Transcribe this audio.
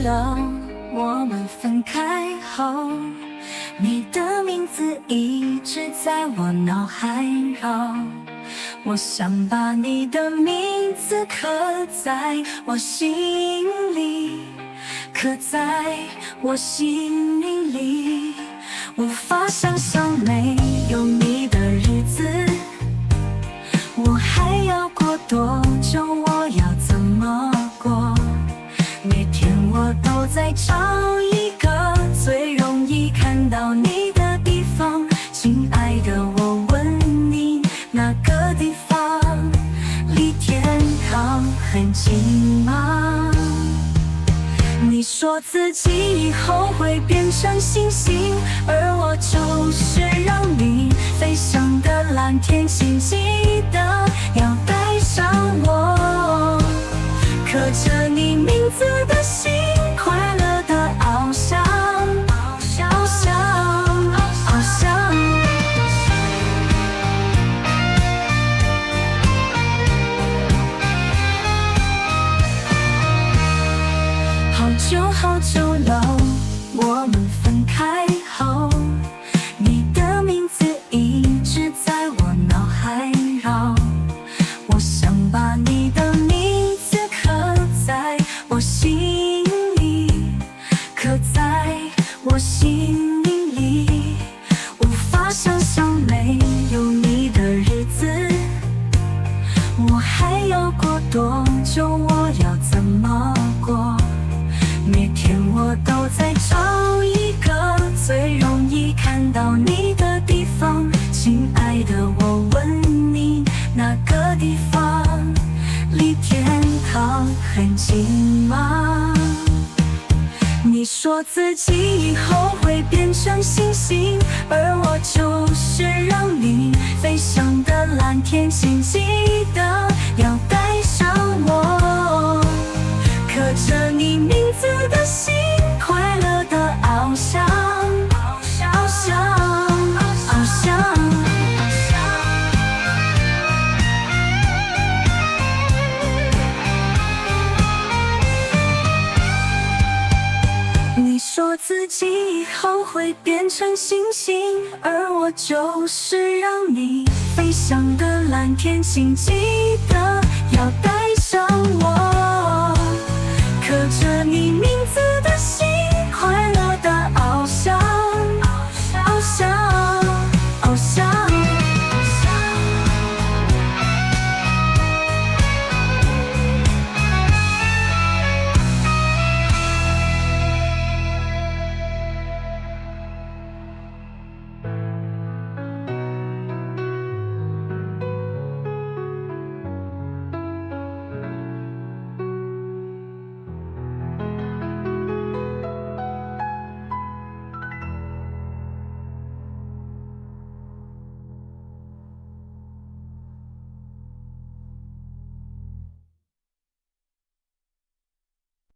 了我们分开后，你的名字一直在我脑海绕。我想把你的名字刻在我心里，刻在我心灵里。无法想象没有你的日子，我还要过多久？我要怎么过？每天我都在找一个最容易看到你的地方。亲爱的，我问你，那个地方离天堂很近吗？你说自己以后会变成星星，而我就是让你飞翔的蓝天，请记得要带上我，刻着你名字的心，快乐的翱翔，翱翔，翱翔。好久好久了，我们分开后，你的名字一直在我脑海绕。我想把你的名字刻在我心里，刻在我心灵里。无法想象没有你的日子，我还要过多久？我要怎么过？每天我都在找一个最容易看到你的地方。亲爱的，我问你，那个地方离天堂很近吗？你说自己以后会变成星星，而我就是让你飞翔的蓝天，请记得要带上我，刻着你名字的心，快乐的翱翔，翱翔，翱翔。你说自己以后会变成星星，而我就是让你飞翔的蓝天，请记得要带上我。